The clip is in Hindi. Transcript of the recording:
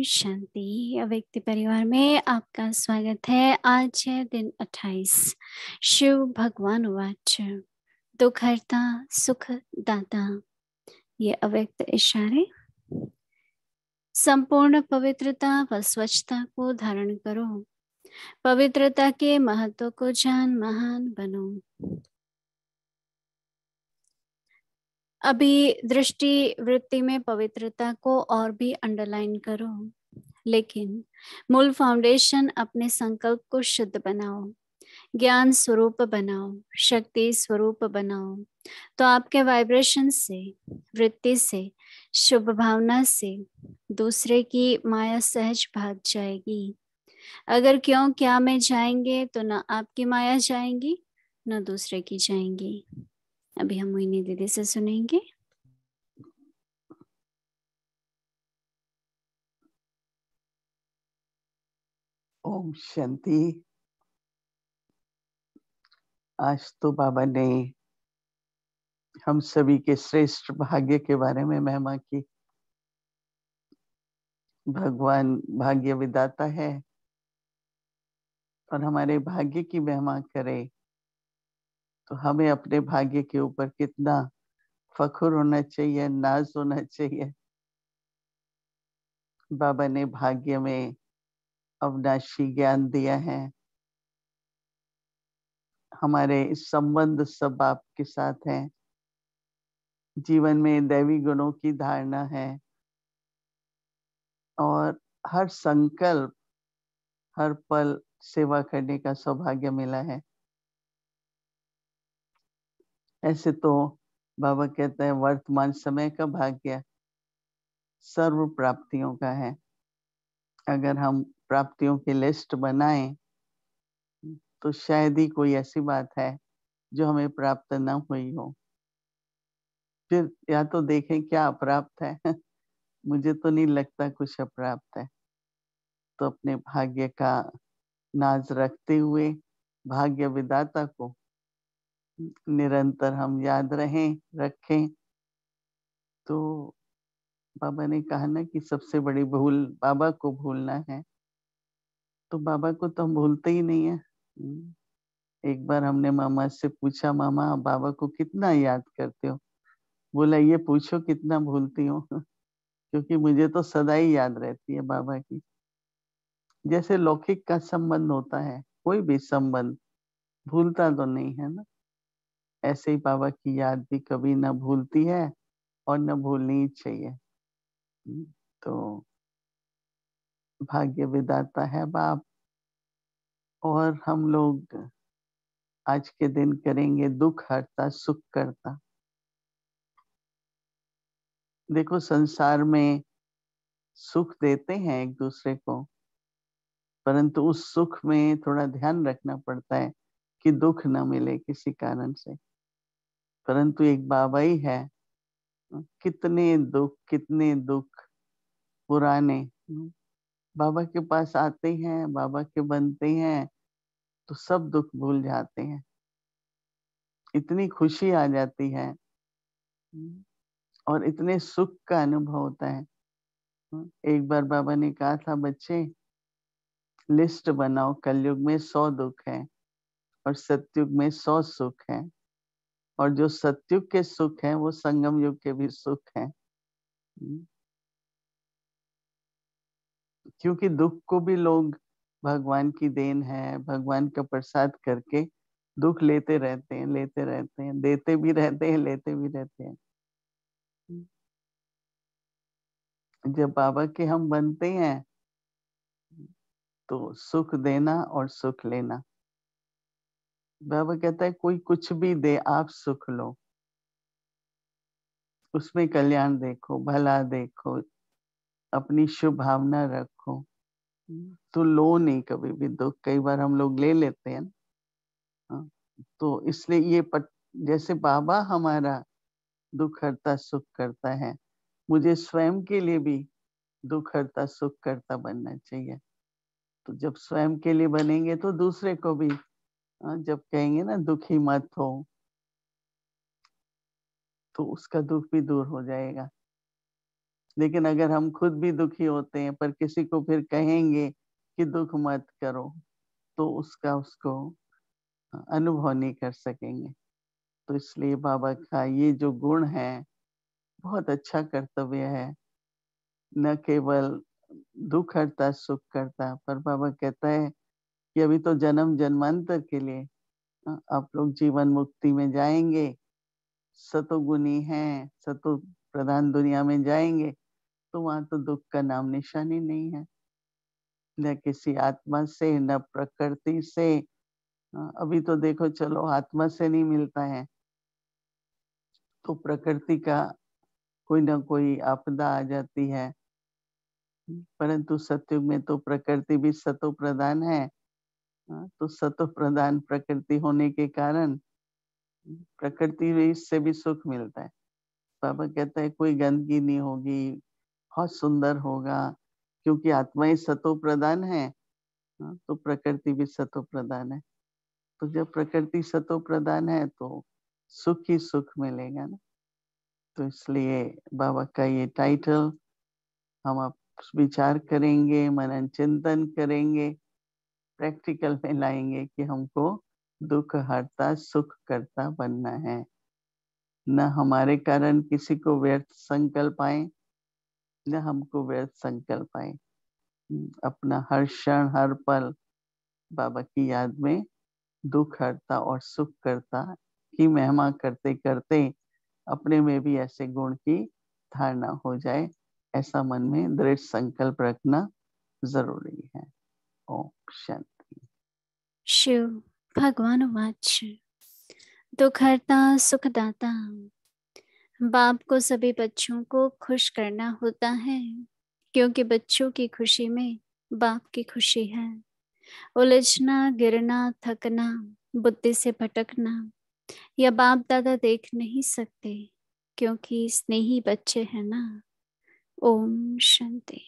शांति। अव्यक्त परिवार में आपका स्वागत है। आज है दिन 28। शिव भगवान वाच दुख हरता सुख दाता। ये अव्यक्त इशारे। संपूर्ण पवित्रता व स्वच्छता को धारण करो। पवित्रता के महत्व को जान महान बनो। अभी दृष्टि वृत्ति में पवित्रता को और भी अंडरलाइन करो, लेकिन मूल फाउंडेशन अपने संकल्प को शुद्ध बनाओ, ज्ञान स्वरूप बनाओ, शक्ति स्वरूप बनाओ। तो आपके वाइब्रेशन से, वृत्ति से, शुभ भावना से दूसरे की माया सहज भाग जाएगी। अगर क्यों क्या में जाएंगे तो ना आपकी माया जाएंगी ना दूसरे की जाएंगी। अभी हम मोहिनी दीदी से सुनेंगे। ओम शांति। आज तो बाबा ने हम सभी के श्रेष्ठ भाग्य के बारे में महिमा की। भगवान भाग्य विदाता है और हमारे भाग्य की महिमा करे तो हमें अपने भाग्य के ऊपर कितना फख्र होना चाहिए, नाज होना चाहिए। बाबा ने भाग्य में अविनाशी ज्ञान दिया है। हमारे संबंध सब आपके साथ हैं। जीवन में दैवी गुणों की धारणा है और हर संकल्प, हर पल सेवा करने का सौभाग्य मिला है। ऐसे तो बाबा कहते हैं वर्तमान समय का भाग्य सर्व प्राप्तियों का है। अगर हम प्राप्तियों की लिस्ट बनाएं तो शायद ही कोई ऐसी बात है जो हमें प्राप्त न हुई हो। फिर या तो देखें क्या अप्राप्त है मुझे तो नहीं लगता कुछ अप्राप्त है। तो अपने भाग्य का नाज रखते हुए भाग्य विदाता को निरंतर हम याद रखें। तो बाबा ने कहा ना कि सबसे बड़ी भूल बाबा को भूलना है। तो बाबा को तो हम भूलते ही नहीं है। एक बार हमने मामा से पूछा, मामा आप बाबा को कितना याद करते हो? बोला ये पूछो कितना भूलती हो क्योंकि मुझे तो सदा ही याद रहती है बाबा की। जैसे लौकिक का संबंध होता है, कोई भी संबंध भूलता तो नहीं है ना, ऐसे ही बाबा की याद भी कभी न भूलती है और न भूलनी ही चाहिए। तो भाग्य विदाता है बाप। और हम लोग आज के दिन करेंगे दुख हरता सुख करता। देखो संसार में सुख देते हैं एक दूसरे को, परंतु उस सुख में थोड़ा ध्यान रखना पड़ता है कि दुख न मिले किसी कारण से। परंतु एक बाबा ही है, कितने दुख पुराने बाबा के पास आते हैं, बाबा के बनते हैं तो सब दुख भूल जाते हैं, इतनी खुशी आ जाती है और इतने सुख का अनुभव होता है। एक बार बाबा ने कहा था, बच्चे लिस्ट बनाओ, कलयुग में 100 दुख हैं और सतयुग में 100 सुख हैं, और जो सतयुग के सुख हैं वो संगम युग के भी सुख हैं। क्योंकि दुख को भी लोग भगवान की देन है, भगवान का प्रसाद करके दुख लेते रहते हैं, देते भी रहते हैं, लेते भी रहते हैं। जब बाबा के हम बनते हैं तो सुख देना और सुख लेना। बाबा कहता है कोई कुछ भी दे, आप सुख लो, उसमें कल्याण देखो, भला देखो, अपनी शुभ भावना रखो, तो लो नहीं कभी भी दुख। कई बार हम लोग ले लेते हैं ना, तो इसलिए जैसे बाबा हमारा दुख हरता सुख करता है, मुझे स्वयं के लिए भी दुख हरता सुख करता बनना चाहिए। तो जब स्वयं के लिए बनेंगे तो दूसरे को भी, जब कहेंगे ना दुखी मत हो, तो उसका दुख भी दूर हो जाएगा। लेकिन अगर हम खुद भी दुखी होते हैं पर किसी को फिर कहेंगे कि दुख मत करो, तो उसको अनुभव नहीं कर सकेंगे। तो इसलिए बाबा का ये जो गुण है, बहुत अच्छा कर्तव्य है। न केवल दुख हरता सुख करता, पर बाबा कहता है कि अभी तो जन्म जन्मांतर के लिए आप लोग जीवन मुक्ति में जाएंगे, सतोगुनी हैं, सतो प्रधान दुनिया में जाएंगे, तो वहां तो दुख का नाम निशान ही नहीं है, न किसी आत्मा से न प्रकृति से। अभी तो देखो चलो आत्मा से नहीं मिलता है तो प्रकृति का कोई ना कोई आपदा आ जाती है, परंतु सतयुग में तो प्रकृति भी सतो प्रधान है। तो सतो प्रधान प्रकृति होने के कारण प्रकृति से भी सुख मिलता है। बाबा कहता है कोई गंदगी नहीं होगी, बहुत सुंदर होगा, क्योंकि आत्मा ही सतो प्रधान है। तो प्रकृति भी सतो प्रधान है। तो जब प्रकृति सतो प्रधान है तो सुख ही सुख मिलेगा ना। तो इसलिए बाबा का ये टाइटल हम आप विचार करेंगे, मनन चिंतन करेंगे, प्रैक्टिकल में लाएंगे कि हमको दुख हरता सुख करता बनना है। न हमारे कारण किसी को व्यर्थ संकल्प आए, न हमको व्यर्थ संकल्प आए। अपना हर क्षण हर पल बाबा की याद में दुख हरता और सुख करता की महिमा करते करते अपने में भी ऐसे गुण की धारणा हो जाए, ऐसा मन में दृढ़ संकल्प रखना जरूरी है। ओम शांति। शिव भगवान वाच, दुख हरता सुखदाता। बाप को सभी बच्चों को खुश करना होता है, क्योंकि बच्चों की खुशी में बाप की खुशी है। उलझना, गिरना, थकना, बुद्धि से भटकना या बाप दादा देख नहीं सकते, क्योंकि स्नेही बच्चे हैं ना। ओम शांति।